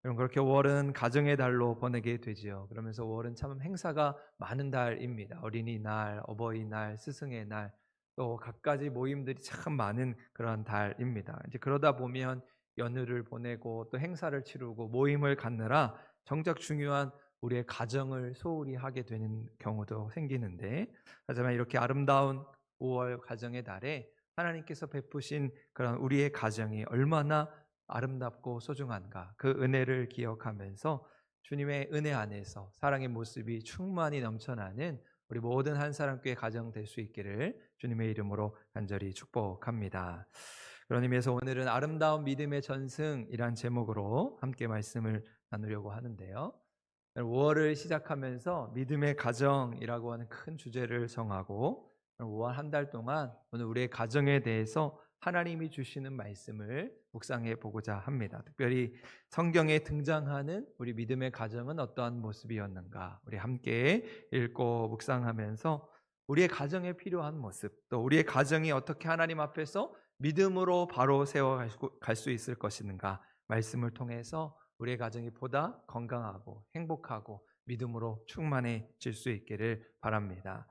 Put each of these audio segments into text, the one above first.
여러분, 그렇게 5월은 가정의 달로 보내게 되지요. 그러면서 5월은 참 행사가 많은 달입니다. 어린이날, 어버이날, 스승의 날, 또 갖가지 모임들이 참 많은 그런 달입니다. 이제 그러다 보면 연휴를 보내고 또 행사를 치르고 모임을 갖느라 정작 중요한 우리의 가정을 소홀히 하게 되는 경우도 생기는데, 하지만 이렇게 아름다운 5월 가정의 달에 하나님께서 베푸신 그런 우리의 가정이 얼마나 아름답고 소중한가, 그 은혜를 기억하면서 주님의 은혜 안에서 사랑의 모습이 충만히 넘쳐나는 우리 모든 한 사람교회 가정 될 수 있기를 주님의 이름으로 간절히 축복합니다. 그런 의미에서 오늘은 아름다운 믿음의 전승이란 제목으로 함께 말씀을 나누려고 하는데요. 5월을 시작하면서 믿음의 가정이라고 하는 큰 주제를 정하고 5월 한 달 동안 오늘 우리의 가정에 대해서 하나님이 주시는 말씀을 묵상해 보고자 합니다. 특별히 성경에 등장하는 우리 믿음의 가정은 어떠한 모습이었는가, 우리 함께 읽고 묵상하면서 우리의 가정에 필요한 모습, 또 우리의 가정이 어떻게 하나님 앞에서 믿음으로 바로 세워갈 수 있을 것인가, 말씀을 통해서 우리의 가정이 보다 건강하고 행복하고 믿음으로 충만해질 수 있기를 바랍니다.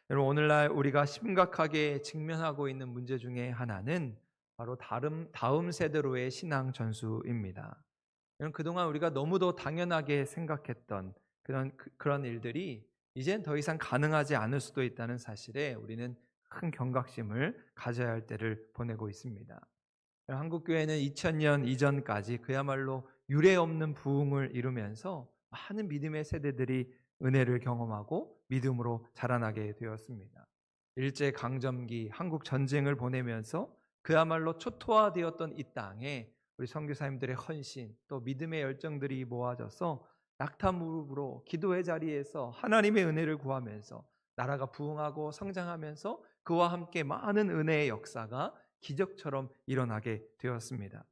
여러분, 오늘날 우리가 심각하게 직면하고 있는 문제 중에 하나는 바로 다음 세대로의 신앙 전수입니다. 여러분, 그동안 우리가 너무도 당연하게 생각했던 그런 일들이 이젠 더 이상 가능하지 않을 수도 있다는 사실에 우리는 큰 경각심을 가져야 할 때를 보내고 있습니다. 한국교회는 2000년 이전까지 그야말로 유례없는 부흥을 이루면서 많은 믿음의 세대들이 은혜를 경험하고 믿음으로 자라나게 되었습니다. 일제강점기 한국 전쟁을 보내면서 그야말로 초토화되었던 이 땅에 우리 선교사님들의 헌신, 또 믿음의 열정들이 모아져서 낙타무릎으로 기도의 자리에서 하나님의 은혜를 구하면서 나라가 부흥하고 성장하면서 그와 함께 많은 은혜의 역사가 기적처럼 일어나게 되었습니다.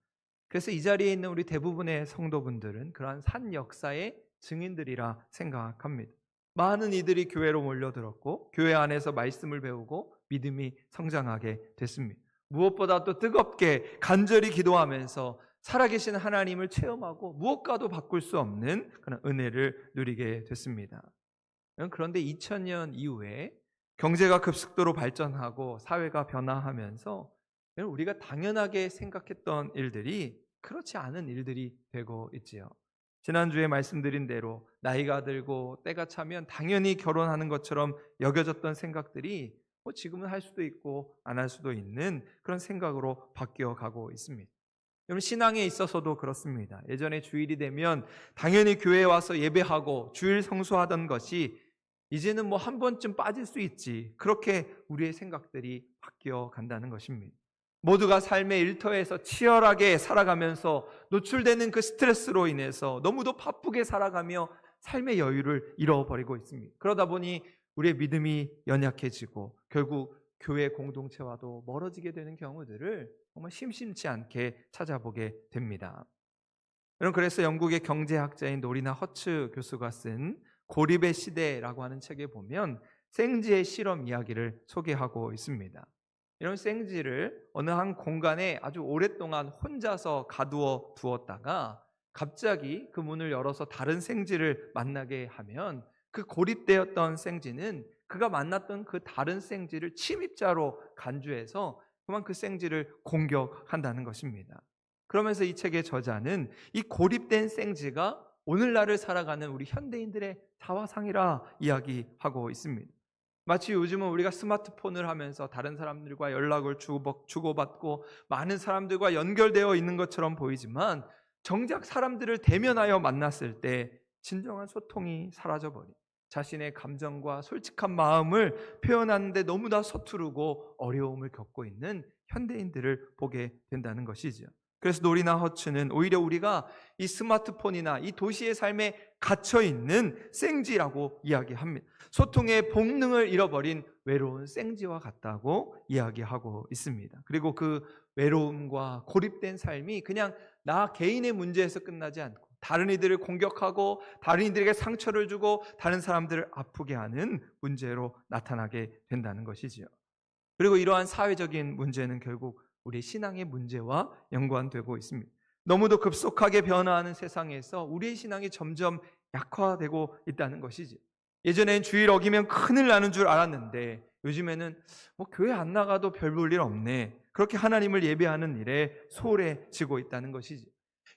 그래서 이 자리에 있는 우리 대부분의 성도분들은 그러한 산 역사의 증인들이라 생각합니다. 많은 이들이 교회로 몰려들었고 교회 안에서 말씀을 배우고 믿음이 성장하게 됐습니다. 무엇보다 또 뜨겁게 간절히 기도하면서 살아계신 하나님을 체험하고 무엇과도 바꿀 수 없는 그런 은혜를 누리게 됐습니다. 그런데 2000년 이후에 경제가 급속도로 발전하고 사회가 변화하면서 우리가 당연하게 생각했던 일들이 그렇지 않은 일들이 되고 있지요. 지난주에 말씀드린 대로 나이가 들고 때가 차면 당연히 결혼하는 것처럼 여겨졌던 생각들이 지금은 할 수도 있고 안 할 수도 있는 그런 생각으로 바뀌어가고 있습니다. 여러분, 신앙에 있어서도 그렇습니다. 예전에 주일이 되면 당연히 교회에 와서 예배하고 주일 성수하던 것이 이제는 한 번쯤 빠질 수 있지, 그렇게 우리의 생각들이 바뀌어 간다는 것입니다. 모두가 삶의 일터에서 치열하게 살아가면서 노출되는 그 스트레스로 인해서 너무도 바쁘게 살아가며 삶의 여유를 잃어버리고 있습니다. 그러다 보니 우리의 믿음이 연약해지고 결국 교회 공동체와도 멀어지게 되는 경우들을 정말 심심치 않게 찾아보게 됩니다. 여러분, 그래서 영국의 경제학자인 노리나 허츠 교수가 쓴 고립의 시대라고 하는 책에 보면 생지의 실험 이야기를 소개하고 있습니다. 이런 생지를 어느 한 공간에 아주 오랫동안 혼자서 가두어 두었다가 갑자기 그 문을 열어서 다른 생지를 만나게 하면 그 고립되었던 생지는 그가 만났던 그 다른 생지를 침입자로 간주해서 그만 그 생지를 공격한다는 것입니다. 그러면서 이 책의 저자는 이 고립된 생지가 오늘날을 살아가는 우리 현대인들의 자화상이라 이야기하고 있습니다. 마치 요즘은 우리가 스마트폰을 하면서 다른 사람들과 연락을 주고받고 많은 사람들과 연결되어 있는 것처럼 보이지만 정작 사람들을 대면하여 만났을 때 진정한 소통이 사라져버린, 자신의 감정과 솔직한 마음을 표현하는데 너무나 서투르고 어려움을 겪고 있는 현대인들을 보게 된다는 것이죠. 그래서 노리나 허츠는 오히려 우리가 이 스마트폰이나 이 도시의 삶에 갇혀있는 생지라고 이야기합니다. 소통의 본능을 잃어버린 외로운 생지와 같다고 이야기하고 있습니다. 그리고 그 외로움과 고립된 삶이 그냥 나 개인의 문제에서 끝나지 않고 다른 이들을 공격하고 다른 이들에게 상처를 주고 다른 사람들을 아프게 하는 문제로 나타나게 된다는 것이지요. 그리고 이러한 사회적인 문제는 결국 우리 신앙의 문제와 연관되고 있습니다. 너무도 급속하게 변화하는 세상에서 우리의 신앙이 점점 약화되고 있다는 것이지. 예전엔 주일 어기면 큰일 나는 줄 알았는데 요즘에는 교회 안 나가도 별 볼 일 없네, 그렇게 하나님을 예배하는 일에 소홀해지고 있다는 것이지.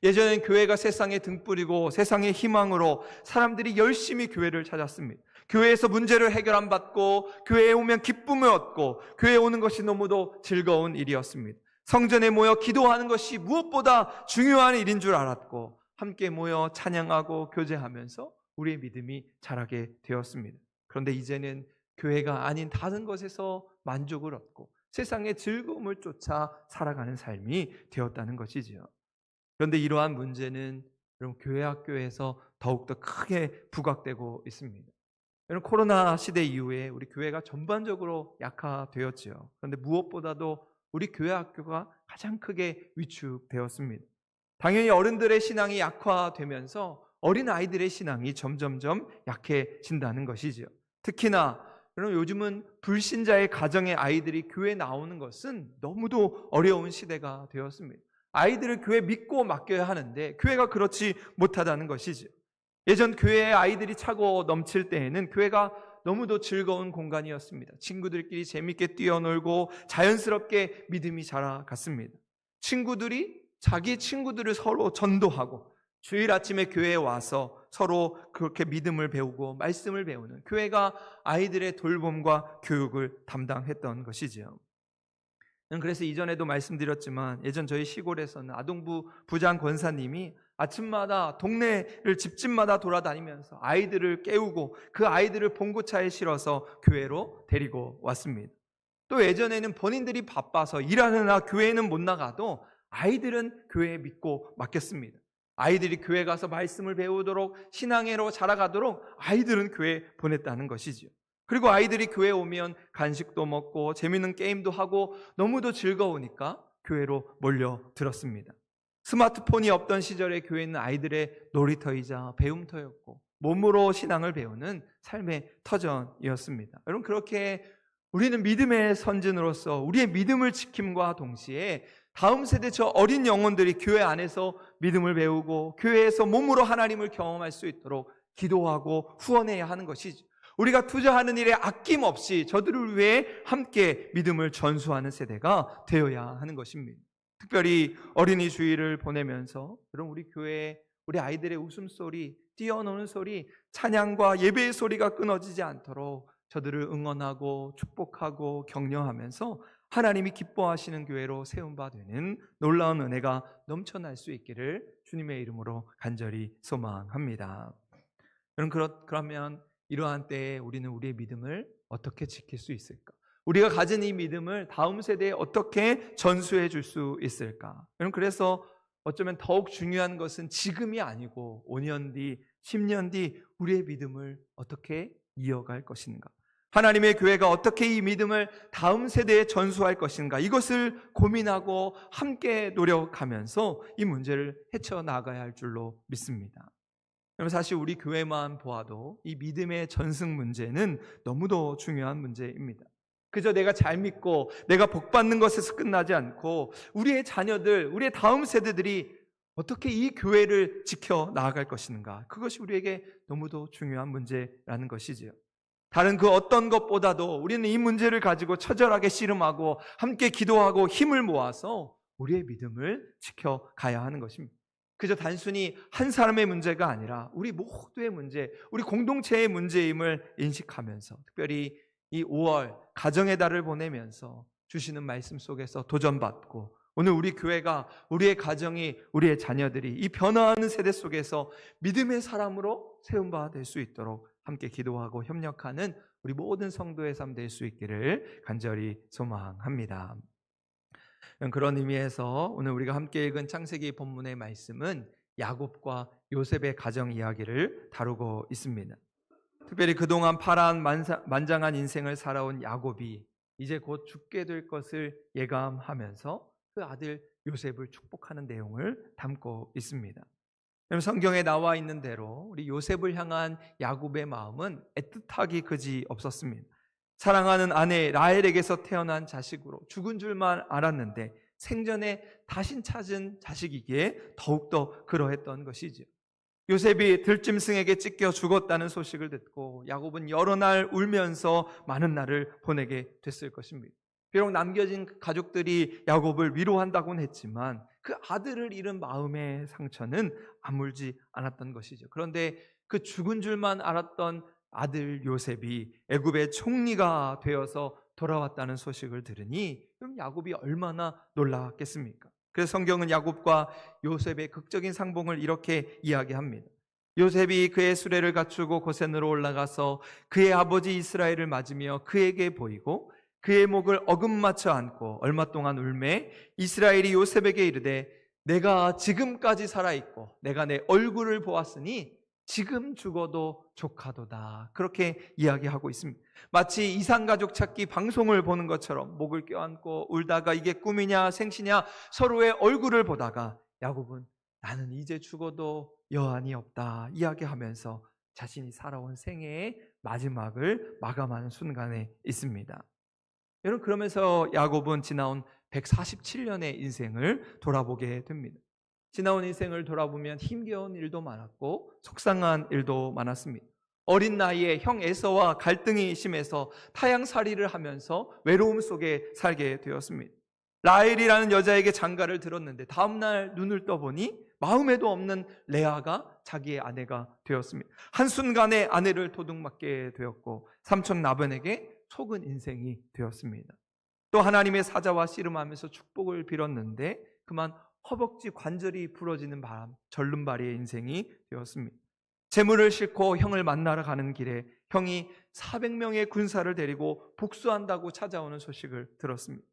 예전엔 교회가 세상의 등불이고 세상의 희망으로 사람들이 열심히 교회를 찾았습니다. 교회에서 문제를 해결 안 받고 교회에 오면 기쁨을 얻고 교회에 오는 것이 너무도 즐거운 일이었습니다. 성전에 모여 기도하는 것이 무엇보다 중요한 일인 줄 알았고 함께 모여 찬양하고 교제하면서 우리의 믿음이 자라게 되었습니다. 그런데 이제는 교회가 아닌 다른 것에서 만족을 얻고 세상의 즐거움을 쫓아 살아가는 삶이 되었다는 것이지요. 그런데 이러한 문제는 여러분 교회 학교에서 더욱더 크게 부각되고 있습니다. 여러분 코로나 시대 이후에 우리 교회가 전반적으로 약화되었지요. 그런데 무엇보다도 우리 교회 학교가 가장 크게 위축되었습니다. 당연히 어른들의 신앙이 약화되면서 어린 아이들의 신앙이 점점점 약해진다는 것이지요. 특히나 여러분 요즘은 불신자의 가정의 아이들이 교회에 나오는 것은 너무도 어려운 시대가 되었습니다. 아이들을 교회 믿고 맡겨야 하는데 교회가 그렇지 못하다는 것이죠. 예전 교회에 아이들이 차고 넘칠 때에는 교회가 너무도 즐거운 공간이었습니다. 친구들끼리 재밌게 뛰어놀고 자연스럽게 믿음이 자라갔습니다. 친구들이 자기 친구들을 서로 전도하고 주일 아침에 교회에 와서 서로 그렇게 믿음을 배우고 말씀을 배우는 교회가 아이들의 돌봄과 교육을 담당했던 것이지요. 그래서 이전에도 말씀드렸지만 예전 저희 시골에서는 아동부 부장 권사님이 아침마다 동네를 집집마다 돌아다니면서 아이들을 깨우고 그 아이들을 봉고차에 실어서 교회로 데리고 왔습니다. 또 예전에는 본인들이 바빠서 일하느라 교회는 못 나가도 아이들은 교회에 믿고 맡겼습니다. 아이들이 교회 가서 말씀을 배우도록 신앙으로 자라가도록 아이들은 교회에 보냈다는 것이죠. 그리고 아이들이 교회에 오면 간식도 먹고 재밌는 게임도 하고 너무도 즐거우니까 교회로 몰려들었습니다. 스마트폰이 없던 시절에 교회는 아이들의 놀이터이자 배움터였고 몸으로 신앙을 배우는 삶의 터전이었습니다. 여러분 그렇게 우리는 믿음의 선진으로서 우리의 믿음을 지킴과 동시에 다음 세대 저 어린 영혼들이 교회 안에서 믿음을 배우고 교회에서 몸으로 하나님을 경험할 수 있도록 기도하고 후원해야 하는 것이죠. 우리가 투자하는 일에 아낌없이 저들을 위해 함께 믿음을 전수하는 세대가 되어야 하는 것입니다. 특별히 어린이 주일을 보내면서 그럼 우리 교회에 우리 아이들의 웃음소리, 뛰어노는 소리, 찬양과 예배의 소리가 끊어지지 않도록 저들을 응원하고 축복하고 격려하면서 하나님이 기뻐하시는 교회로 세운 바 되는 놀라운 은혜가 넘쳐날 수 있기를 주님의 이름으로 간절히 소망합니다. 그러면 이러한 때에 우리는 우리의 믿음을 어떻게 지킬 수 있을까? 우리가 가진 이 믿음을 다음 세대에 어떻게 전수해 줄 수 있을까? 그래서 어쩌면 더욱 중요한 것은 지금이 아니고 5년 뒤, 10년 뒤 우리의 믿음을 어떻게 이어갈 것인가? 하나님의 교회가 어떻게 이 믿음을 다음 세대에 전수할 것인가? 이것을 고민하고 함께 노력하면서 이 문제를 헤쳐나가야 할 줄로 믿습니다. 그럼 사실 우리 교회만 보아도 이 믿음의 전승 문제는 너무도 중요한 문제입니다. 그저 내가 잘 믿고 내가 복받는 것에서 끝나지 않고 우리의 자녀들, 우리의 다음 세대들이 어떻게 이 교회를 지켜 나아갈 것인가? 그것이 우리에게 너무도 중요한 문제라는 것이지요. 다른 그 어떤 것보다도 우리는 이 문제를 가지고 처절하게 씨름하고 함께 기도하고 힘을 모아서 우리의 믿음을 지켜가야 하는 것입니다. 그저 단순히 한 사람의 문제가 아니라 우리 모두의 문제, 우리 공동체의 문제임을 인식하면서 특별히 이 5월 가정의 달을 보내면서 주시는 말씀 속에서 도전받고 오늘 우리 교회가, 우리의 가정이, 우리의 자녀들이 이 변화하는 세대 속에서 믿음의 사람으로 세운 바 될 수 있도록 함께 기도하고 협력하는 우리 모든 성도의 삶 될 수 있기를 간절히 소망합니다. 그런 의미에서 오늘 우리가 함께 읽은 창세기 본문의 말씀은 야곱과 요셉의 가정 이야기를 다루고 있습니다. 특별히 그동안 파란만장한 인생을 살아온 야곱이 이제 곧 죽게 될 것을 예감하면서 그 아들 요셉을 축복하는 내용을 담고 있습니다. 성경에 나와 있는 대로 우리 요셉을 향한 야곱의 마음은 애틋하기 그지 없었습니다. 사랑하는 아내 라헬에게서 태어난 자식으로 죽은 줄만 알았는데 생전에 다신 찾은 자식이기에 더욱더 그러했던 것이지요. 요셉이 들짐승에게 찢겨 죽었다는 소식을 듣고 야곱은 여러 날 울면서 많은 날을 보내게 됐을 것입니다. 비록 남겨진 가족들이 야곱을 위로한다고는 했지만 그 아들을 잃은 마음의 상처는 아물지 않았던 것이죠. 그런데 그 죽은 줄만 알았던 아들 요셉이 애굽의 총리가 되어서 돌아왔다는 소식을 들으니 그럼 야곱이 얼마나 놀랐겠습니까? 그래서 성경은 야곱과 요셉의 극적인 상봉을 이렇게 이야기합니다. 요셉이 그의 수레를 갖추고 고센으로 올라가서 그의 아버지 이스라엘을 맞으며 그에게 보이고 그의 목을 어금맞춰 안고 얼마 동안 울매 이스라엘이 요셉에게 이르되 내가 지금까지 살아있고 내가 내 얼굴을 보았으니 지금 죽어도 족하도다. 그렇게 이야기하고 있습니다. 마치 이산가족 찾기 방송을 보는 것처럼 목을 껴안고 울다가 이게 꿈이냐 생시냐 서로의 얼굴을 보다가 야곱은 나는 이제 죽어도 여한이 없다 이야기하면서 자신이 살아온 생애의 마지막을 마감하는 순간에 있습니다. 여러분, 그러면서 야곱은 지나온 147년의 인생을 돌아보게 됩니다. 지나온 인생을 돌아보면 힘겨운 일도 많았고 속상한 일도 많았습니다. 어린 나이에 형 에서와 갈등이 심해서 타향살이를 하면서 외로움 속에 살게 되었습니다. 라헬이라는 여자에게 장가를 들었는데 다음날 눈을 떠보니 마음에도 없는 레아가 자기의 아내가 되었습니다. 한순간에 아내를 도둑맞게 되었고 삼촌 라반에게 속은 인생이 되었습니다. 또 하나님의 사자와 씨름하면서 축복을 빌었는데 그만 허벅지 관절이 부러지는 바람 절름발이의 인생이 되었습니다. 재물을 싣고 형을 만나러 가는 길에 형이 400명의 군사를 데리고 복수한다고 찾아오는 소식을 들었습니다.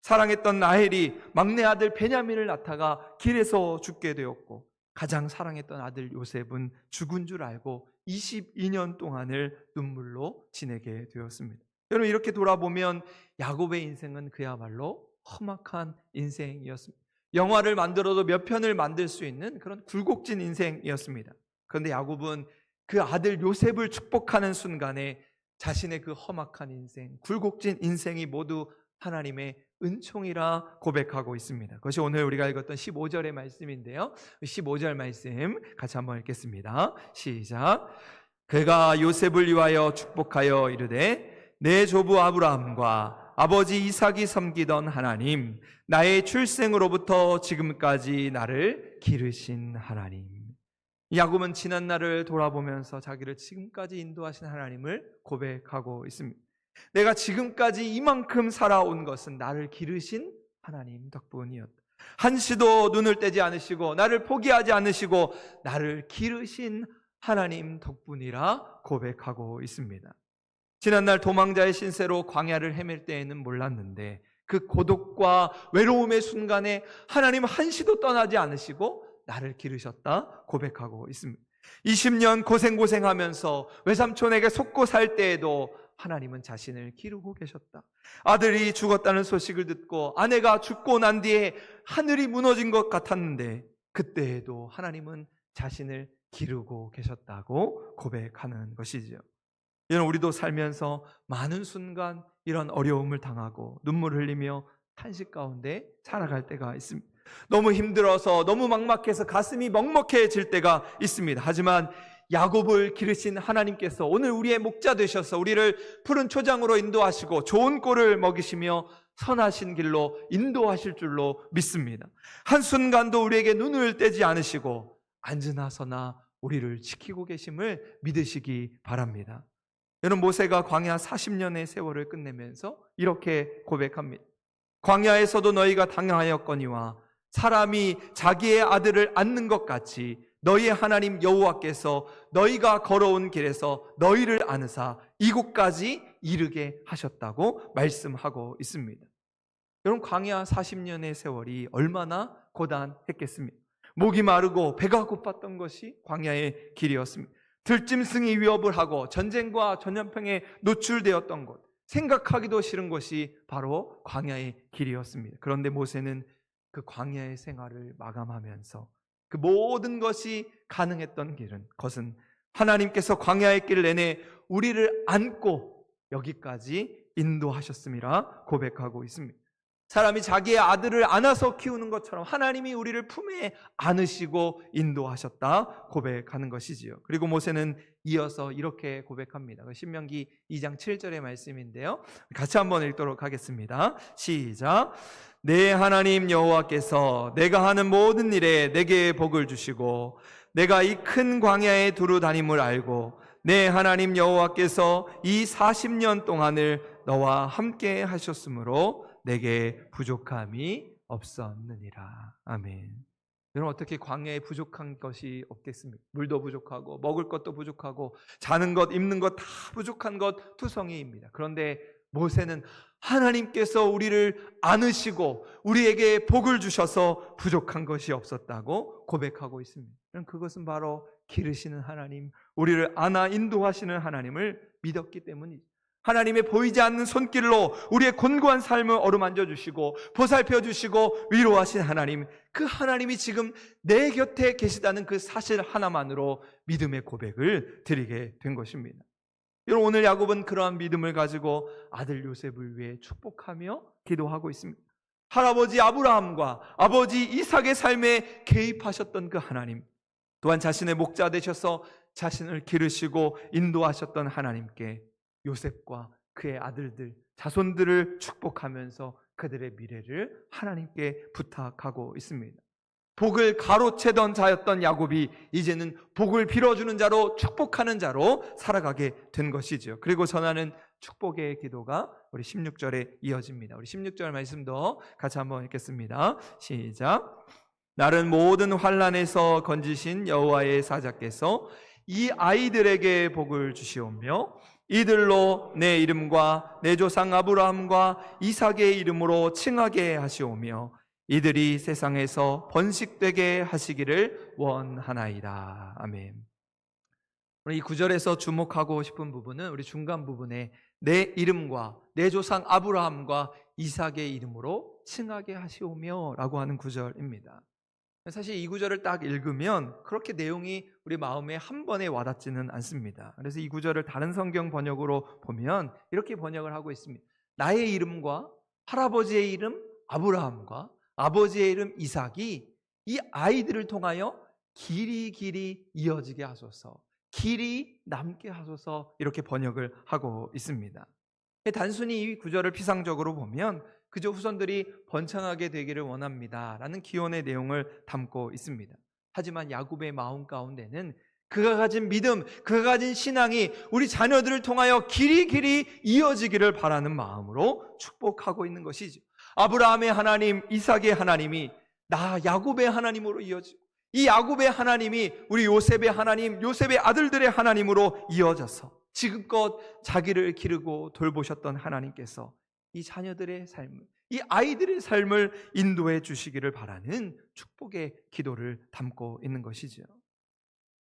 사랑했던 라헬이 막내 아들 베냐민을 낳다가 길에서 죽게 되었고 가장 사랑했던 아들 요셉은 죽은 줄 알고 22년 동안을 눈물로 지내게 되었습니다. 여러분, 이렇게 돌아보면 야곱의 인생은 그야말로 험악한 인생이었습니다. 영화를 만들어도 몇 편을 만들 수 있는 그런 굴곡진 인생이었습니다. 그런데 야곱은 그 아들 요셉을 축복하는 순간에 자신의 그 험악한 인생, 굴곡진 인생이 모두 하나님의 은총이라 고백하고 있습니다. 그것이 오늘 우리가 읽었던 15절의 말씀인데요. 15절 말씀 같이 한번 읽겠습니다. 시작. 그가 요셉을 위하여 축복하여 이르되 내 조부 아브라함과 아버지 이삭이 섬기던 하나님, 나의 출생으로부터 지금까지 나를 기르신 하나님. 야곱은 지난 날을 돌아보면서 자기를 지금까지 인도하신 하나님을 고백하고 있습니다. 내가 지금까지 이만큼 살아온 것은 나를 기르신 하나님 덕분이었다. 한시도 눈을 떼지 않으시고 나를 포기하지 않으시고 나를 기르신 하나님 덕분이라 고백하고 있습니다. 지난날 도망자의 신세로 광야를 헤맬 때에는 몰랐는데 그 고독과 외로움의 순간에 하나님 한시도 떠나지 않으시고 나를 기르셨다 고백하고 있습니다. 20년 고생하면서 외삼촌에게 속고 살 때에도 하나님은 자신을 기르고 계셨다. 아들이 죽었다는 소식을 듣고 아내가 죽고 난 뒤에 하늘이 무너진 것 같았는데 그때에도 하나님은 자신을 기르고 계셨다고 고백하는 것이죠. 여러분, 우리도 살면서 많은 순간 이런 어려움을 당하고 눈물을 흘리며 탄식 가운데 살아갈 때가 있습니다. 너무 힘들어서 너무 막막해서 가슴이 먹먹해질 때가 있습니다. 하지만 야곱을 기르신 하나님께서 오늘 우리의 목자 되셔서 우리를 푸른 초장으로 인도하시고 좋은 꼴을 먹이시며 선하신 길로 인도하실 줄로 믿습니다. 한순간도 우리에게 눈을 떼지 않으시고 앉으나 서나 우리를 지키고 계심을 믿으시기 바랍니다. 여러분, 모세가 광야 40년의 세월을 끝내면서 이렇게 고백합니다. 광야에서도 너희가 당하였거니와 사람이 자기의 아들을 안는 것 같이 너희의 하나님 여호와께서 너희가 걸어온 길에서 너희를 안으사 이곳까지 이르게 하셨다고 말씀하고 있습니다. 여러분, 광야 40년의 세월이 얼마나 고단했겠습니까? 목이 마르고 배가 고팠던 것이 광야의 길이었습니다. 들짐승이 위협을 하고 전쟁과 전염병에 노출되었던 것, 생각하기도 싫은 것이 바로 광야의 길이었습니다. 그런데 모세는 그 광야의 생활을 마감하면서 그 모든 것이 가능했던 것은 하나님께서 광야의 길 내내 우리를 안고 여기까지 인도하셨음이라 고백하고 있습니다. 사람이 자기의 아들을 안아서 키우는 것처럼 하나님이 우리를 품에 안으시고 인도하셨다 고백하는 것이지요. 그리고 모세는 이어서 이렇게 고백합니다. 신명기 2장 7절의 말씀인데요, 같이 한번 읽도록 하겠습니다. 시작. 내 하나님 여호와께서 내가 하는 모든 일에 내게 복을 주시고 내가 이 큰 광야에 두루 다님을 알고 내 하나님 여호와께서 이 40년 동안을 너와 함께 하셨으므로 내게 부족함이 없었느니라. 아멘. 여러분, 어떻게 광야에 부족한 것이 없겠습니까? 물도 부족하고 먹을 것도 부족하고 자는 것, 입는 것 다 부족한 것 투성이입니다. 그런데 모세는 하나님께서 우리를 안으시고 우리에게 복을 주셔서 부족한 것이 없었다고 고백하고 있습니다. 그것은 바로 기르시는 하나님, 우리를 안아 인도하시는 하나님을 믿었기 때문이죠. 하나님의 보이지 않는 손길로 우리의 곤고한 삶을 어루만져 주시고 보살펴 주시고 위로하신 하나님, 그 하나님이 지금 내 곁에 계시다는 그 사실 하나만으로 믿음의 고백을 드리게 된 것입니다. 여러분, 오늘 야곱은 그러한 믿음을 가지고 아들 요셉을 위해 축복하며 기도하고 있습니다. 할아버지 아브라함과 아버지 이삭의 삶에 개입하셨던 그 하나님, 또한 자신의 목자 되셔서 자신을 기르시고 인도하셨던 하나님께 요셉과 그의 아들들, 자손들을 축복하면서 그들의 미래를 하나님께 부탁하고 있습니다. 복을 가로채던 자였던 야곱이 이제는 복을 빌어주는 자로, 축복하는 자로 살아가게 된 것이죠. 그리고 전하는 축복의 기도가 우리 16절에 이어집니다. 우리 16절 말씀도 같이 한번 읽겠습니다. 시작. 나를 모든 환난에서 건지신 여호와의 사자께서 이 아이들에게 복을 주시오며 이들로 내 이름과 내 조상 아브라함과 이삭의 이름으로 칭하게 하시오며 이들이 세상에서 번식되게 하시기를 원하나이다. 아멘. 이 구절에서 주목하고 싶은 부분은 우리 중간 부분에 내 이름과 내 조상 아브라함과 이삭의 이름으로 칭하게 하시오며 라고 하는 구절입니다. 사실 이 구절을 딱 읽으면 그렇게 내용이 우리 마음에 한 번에 와닿지는 않습니다. 그래서 이 구절을 다른 성경 번역으로 보면 이렇게 번역을 하고 있습니다. 나의 이름과 할아버지의 이름 아브라함과 아버지의 이름 이삭이 이 아이들을 통하여 길이 이어지게 하소서, 길이 남게 하소서, 이렇게 번역을 하고 있습니다. 단순히 이 구절을 피상적으로 보면 그저 후손들이 번창하게 되기를 원합니다 라는 기원의 내용을 담고 있습니다. 하지만 야곱의 마음 가운데는 그가 가진 믿음, 그가 가진 신앙이 우리 자녀들을 통하여 길이 이어지기를 바라는 마음으로 축복하고 있는 것이죠. 아브라함의 하나님, 이삭의 하나님이 나 야곱의 하나님으로 이어지고 이 야곱의 하나님이 우리 요셉의 하나님, 요셉의 아들들의 하나님으로 이어져서 지금껏 자기를 기르고 돌보셨던 하나님께서 이 자녀들의 삶을, 이 아이들의 삶을 인도해 주시기를 바라는 축복의 기도를 담고 있는 것이죠.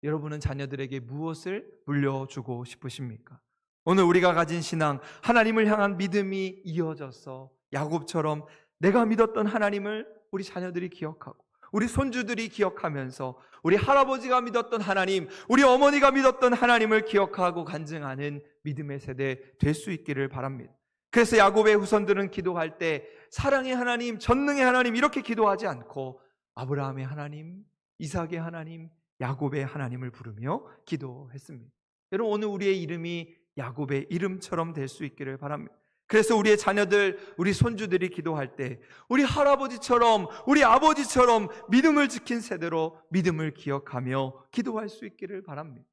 여러분은 자녀들에게 무엇을 물려주고 싶으십니까? 오늘 우리가 가진 신앙, 하나님을 향한 믿음이 이어져서 야곱처럼 내가 믿었던 하나님을 우리 자녀들이 기억하고 우리 손주들이 기억하면서 우리 할아버지가 믿었던 하나님, 우리 어머니가 믿었던 하나님을 기억하고 간증하는 믿음의 세대 될 수 있기를 바랍니다. 그래서 야곱의 후손들은 기도할 때 사랑의 하나님, 전능의 하나님 이렇게 기도하지 않고 아브라함의 하나님, 이삭의 하나님, 야곱의 하나님을 부르며 기도했습니다. 여러분, 오늘 우리의 이름이 야곱의 이름처럼 될 수 있기를 바랍니다. 그래서 우리의 자녀들, 우리 손주들이 기도할 때 우리 할아버지처럼, 우리 아버지처럼 믿음을 지킨 세대로 믿음을 기억하며 기도할 수 있기를 바랍니다.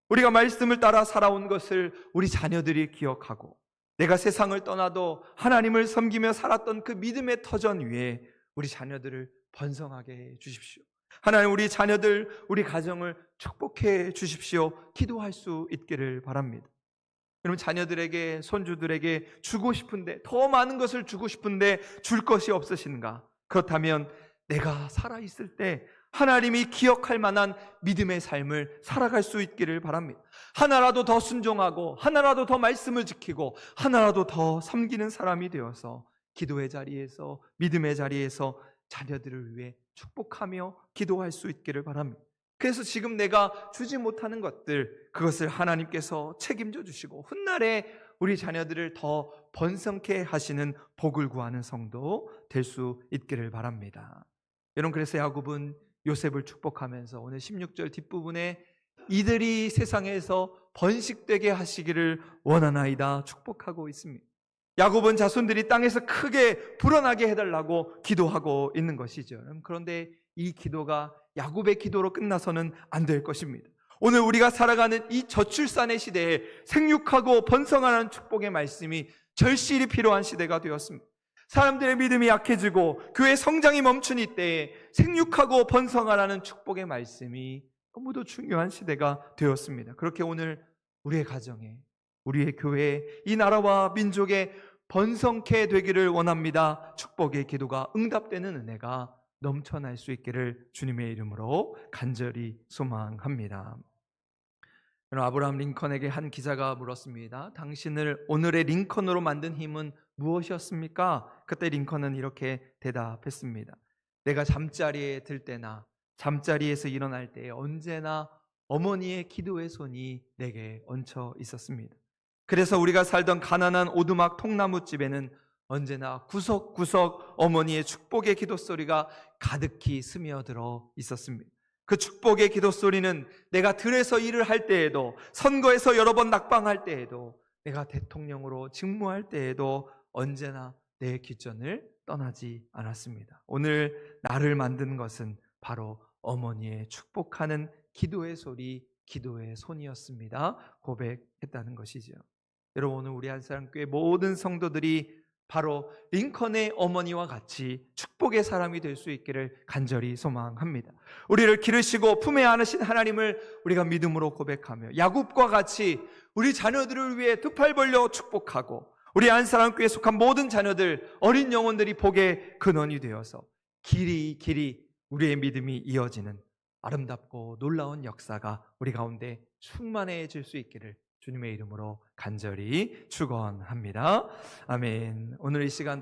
우리가 말씀을 따라 살아온 것을 우리 자녀들이 기억하고 내가 세상을 떠나도 하나님을 섬기며 살았던 그 믿음의 터전 위에 우리 자녀들을 번성하게 해 주십시오. 하나님, 우리 자녀들, 우리 가정을 축복해 주십시오. 기도할 수 있기를 바랍니다. 여러분, 자녀들에게, 손주들에게 주고 싶은데, 더 많은 것을 주고 싶은데 줄 것이 없으신가? 그렇다면 내가 살아있을 때 하나님이 기억할 만한 믿음의 삶을 살아갈 수 있기를 바랍니다. 하나라도 더 순종하고 하나라도 더 말씀을 지키고 하나라도 더 섬기는 사람이 되어서 기도의 자리에서, 믿음의 자리에서 자녀들을 위해 축복하며 기도할 수 있기를 바랍니다. 그래서 지금 내가 주지 못하는 것들, 그것을 하나님께서 책임져 주시고 훗날에 우리 자녀들을 더 번성케 하시는 복을 구하는 성도 될 수 있기를 바랍니다. 여러분, 그래서 야곱은 요셉을 축복하면서 오늘 16절 뒷부분에 이들이 세상에서 번식되게 하시기를 원하나이다 축복하고 있습니다. 야곱은 자손들이 땅에서 크게 불어나게 해달라고 기도하고 있는 것이죠. 그런데 이 기도가 야곱의 기도로 끝나서는 안 될 것입니다. 오늘 우리가 살아가는 이 저출산의 시대에 생육하고 번성하는 축복의 말씀이 절실히 필요한 시대가 되었습니다. 사람들의 믿음이 약해지고 교회 성장이 멈춘 이때에 생육하고 번성하라는 축복의 말씀이 너무도 중요한 시대가 되었습니다. 그렇게 오늘 우리의 가정에, 우리의 교회에, 이 나라와 민족에 번성케 되기를 원합니다. 축복의 기도가 응답되는 은혜가 넘쳐날 수 있기를 주님의 이름으로 간절히 소망합니다. 아브라함 링컨에게 한 기자가 물었습니다. 당신을 오늘의 링컨으로 만든 힘은 무엇이었습니까? 그때 링컨은 이렇게 대답했습니다. 내가 잠자리에 들 때나 잠자리에서 일어날 때 언제나 어머니의 기도의 손이 내게 얹혀 있었습니다. 그래서 우리가 살던 가난한 오두막 통나무집에는 언제나 구석구석 어머니의 축복의 기도 소리가 가득히 스며들어 있었습니다. 그 축복의 기도 소리는 내가 들에서 일을 할 때에도, 선거에서 여러 번 낙방할 때에도, 내가 대통령으로 직무할 때에도 언제나 내 귓전을 떠나지 않았습니다. 오늘 나를 만든 것은 바로 어머니의 축복하는 기도의 소리, 기도의 손이었습니다. 고백했다는 것이죠. 여러분, 오늘 우리 한사람교회 모든 성도들이 바로 링컨의 어머니와 같이 축복의 사람이 될 수 있기를 간절히 소망합니다. 우리를 기르시고 품에 안으신 하나님을 우리가 믿음으로 고백하며 야곱과 같이 우리 자녀들을 위해 두 팔 벌려 축복하고 우리 한사람교회에 속한 모든 자녀들, 어린 영혼들이 복의 근원이 되어서 길이 우리의 믿음이 이어지는 아름답고 놀라운 역사가 우리 가운데 충만해질 수 있기를 주님의 이름으로 간절히 축원합니다. 아멘. 오늘 이 시간도